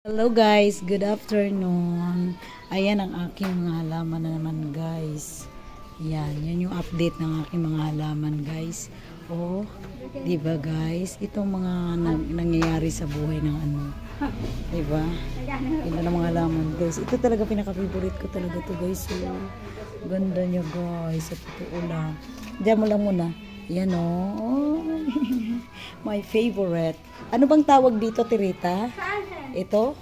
Hello guys, good afternoon. Ayan ang aking mga halaman na naman guys. Yan yung update ng aking mga halaman guys. Oh, di ba guys? Itong mga nangyayari sa buhay ng ano. Di ba? Ganda ng mga halaman guys. Ito talaga pinaka-favorite ko talaga to guys. So, ganda niya guys. Sa totoo lang. Diyan mo lang muna. Yan oh. My favorite. Ano bang tawag dito, Tirita? Ito?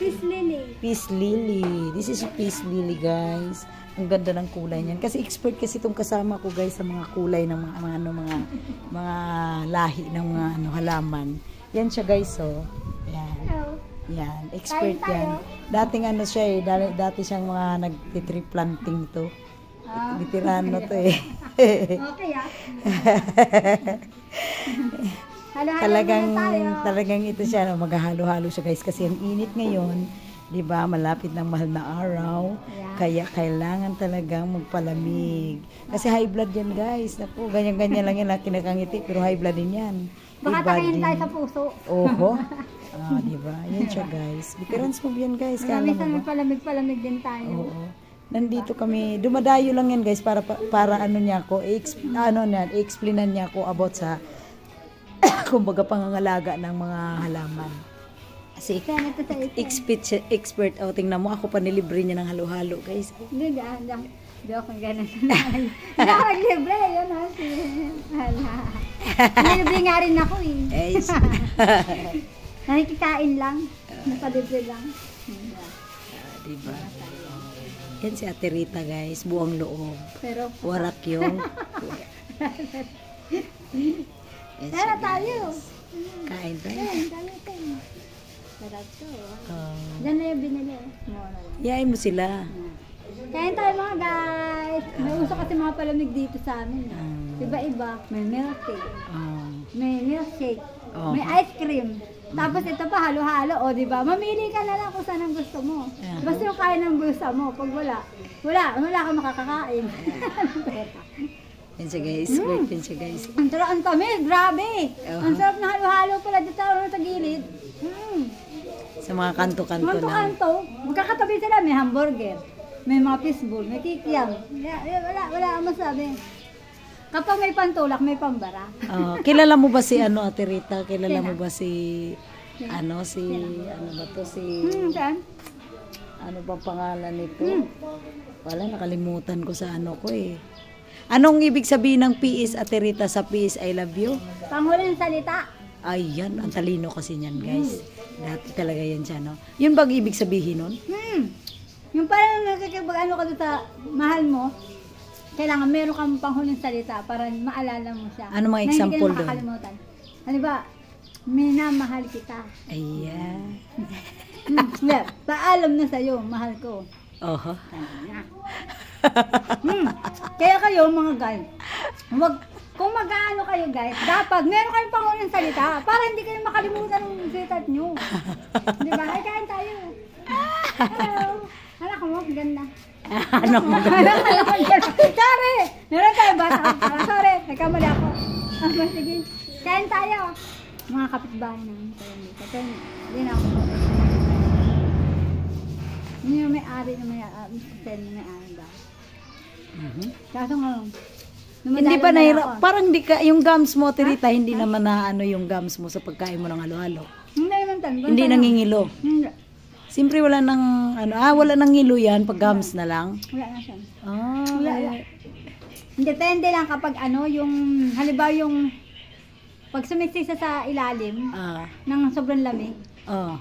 Peace lily. Peace lily. This is peace lily, guys. Ang ganda ng kulay niyan. Kasi expert kasi itong kasama ko, guys, sa mga kulay ng mga lahi ng mga halaman. Yan siya, guys, oh. Yan. Yan, expert yan. Dating ano siya eh, dati siyang mga nagtitree planting to. Veterano to eh. Okay, Talagang ito siya, no, maghahalo-halo siya guys kasi ang init ngayon, 'di ba? Malapit ng mahal na araw, kaya kailangan talagang magpalamig. Kasi high blood 'yan, guys. Naku, ganyan-ganyan lang 'yan, kinakangiti, pero high blood din 'yan. Baka takayin tayo sa puso. Oho. 'Di ba? 'Yan siya, guys. Veterans mo 'yan, guys. Kaya mo palamig din tayo. Oo. Nandito kami, dumadayo lang 'yan, guys, para ano niya ako, i-explainan niya ako about sa kumbaga pangangalaga ng mga halaman. Kasi expert tingnan mo, ako pa nilibre niya ng halo-halo, guys. Hindi, joke ng ganun. Hindi ako naglibre, yun ha. Nilibre nga rin ako eh. Nakikikain lang, napalibre lang. Diba? Yan si Ate Rita, guys, buong loob. Pero warak yung tara tayo. Kain tayo. Tayo. Sarap to. Diyan na yung binili. Yain mo sila. Kain tayo mga guys. May uso kasi mga palamig dito sa amin. Iba-iba. May milk tea. May milkshake. May ice cream. Tapos ito pa halo-halo. O diba? Mamili ka na lang kung saan ang gusto mo. Basta yung kain ng bulsa mo. Pag wala ka makakakain. Yan siya, guys. Wait, yan siya, guys. Ang sarap, ang tamis, grabe. Ang sarap na halo-halo pala dito sa gilid. Sa mga kanto-kanto lang. Kanto-kanto. Magkakatabi sila, may hamburger, may mga fishbowl, may kikiam. Wala ang masabi. Kapag may pantulak, may pambara. Kilala mo ba si Ate Rita? Kilala mo ba si ano bang pangalan nito? Wala, nakalimutan ko sa ko eh. Anong ibig sabihin ng PS, Ate Rita, sa PS I love you? Panghuling salita. Ayan, ang talino kasi niyan, guys. Dati talaga yan siya, no? Yun bang ibig sabihin nun? Yung parang nakikipag ka doon sa mahal mo, kailangan meron kang panghuling salita para maalala mo siya. Ano mga example doon? Ano ba? Minamahal kita. Ayan. Paalam na sa'yo, mahal ko. Oho. Kaya kayo mga guys, kung mag-aano kayo guys, dapat meron kayong pangunang salita para hindi kayo makalimutan ng salita nyo. Diba? Ay, kain tayo. Hello. Anak mo, ganda. Anak mo, ganda. Sorry! Meron tayo ba? Sorry, nagkamali ako. Sige, kain tayo. Mga kapitbahay namin tayo dito. Hindi na ako. Hindi yung may-ari na may-ari daw. Kaso nga, hindi ba nahirap? Parang hindi ka, yung gums mo, Tirita, hindi naman na yung gums mo sa pagkain mo ng halo-halo. Hindi naman tanong. Hindi nangingilo. Hindi. Siyempre wala nang, wala nang ngilo yan, pag gums na lang. Wala na siya. Wala. Depende lang kapag yung, halimbawa yung, pag sumiksisa sa ilalim, ng sobrang lamig,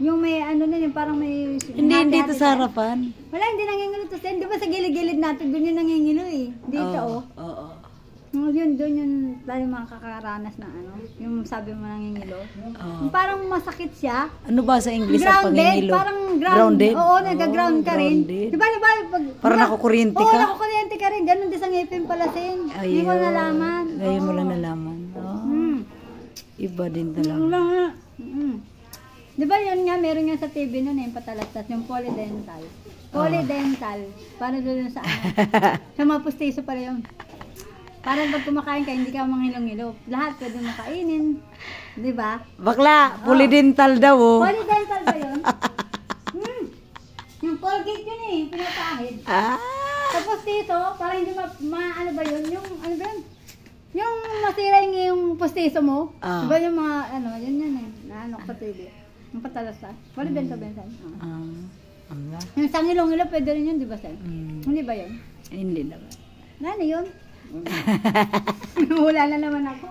yung may parang may... Hindi dito sa harapan. Wala, hindi nangingilo to. Di ba sa gilid-gilid natin, doon yung nangingilo eh. Dito Oo. Doon yung tayo makakaranas na yung sabi mo nangingilo. Yung parang masakit siya. Ano ba sa English ang pangingilo? Parang grounded. Oo, nag-ground ka rin. Grounded. Diba, parang nakukuryente ka? Oo, nakukuryente ka rin. Ganun din sa ngipin palasin. Hindi mo nalaman. Ngayon mo lang nalaman. Iba din talaga. Diba yun nga, meron nga sa TV nun yung patalatas, yung polydental. Polydental. Paano doon sa sa mga pustiso pala yun. Para pag kumakain ka, hindi ka manghilong-hilo. Lahat pwede makainin. Di ba? Bakla, polydental daw oh. Polydental ba yun? Ah! Tapos dito, para hindi ano ba yun? Yung, ano ba yun? Yung masira yung postiso mo. Ah. Diba yung mga, ano, yun eh. Na ano, sa TV. Yung patalasas. Wala benta-benta. Ala. Yung sangilong-ilo, pwede rin yun, di ba, Sen? Hindi ba yun? Hindi naman. Ano yun? Wala na naman ako.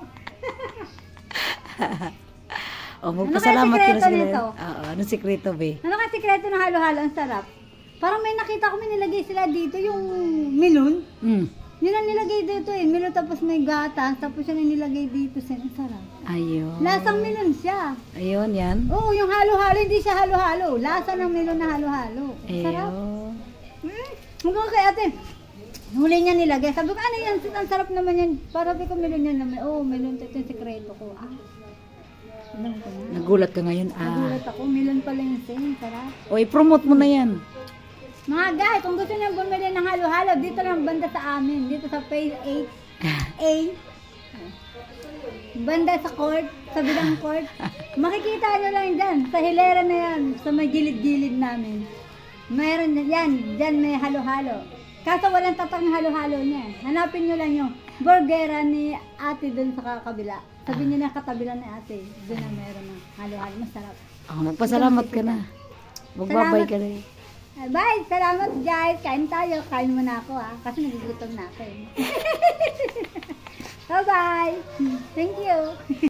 Magpasalamat kaya ka na sikreto sila. nito? Anong sikreto, be? Ano ka sikreto ng halo-halo? Ang sarap. Parang may nakita ko, may nilagay sila dito, yung milon. Yun ang nilagay dito eh. Milon tapos may gatas, tapos yun ang nilagay dito. Ang sarap. Ayun. Lasang milon siya. Ayun, yan. Oo, yung halo-halo, hindi siya halo-halo. Lasa ng milon na halo-halo. Sarap. Hanggang kay ate, huli niya nilagay. Sabi ko, ano yan? Ang sarap naman yan. Para ko milon yan naman. Oo, milon. Ito yung sekreto ko. Alam ko na. Nagulat ka ngayon. Nagulat ako. Milon pala yung Sen. Sarap. O, i-promote mo na yan. Mga guys, kung gusto niyo bumili ng halo-halo, dito lang banda sa amin. Dito sa phase 8A. Banda sa court, sa bilang court. Makikita nyo lang dyan, sa hilera na yan, sa may gilid-gilid namin. Mayroon na yan, dyan may halo-halo. Kaso walang tatak ng halo-halo niya. Hanapin nyo lang yung burgera ni ate dun sa kabila. Sabi niyo na katabila ni ate, dun na mayroon ng halo-halo. Masarap. Magpasalamat ka na. Magbabay ka na. Bye! Salamat guys! Kain tayo. Kain muna ako kasi nagugutom na ako eh. Bye-bye! Thank you!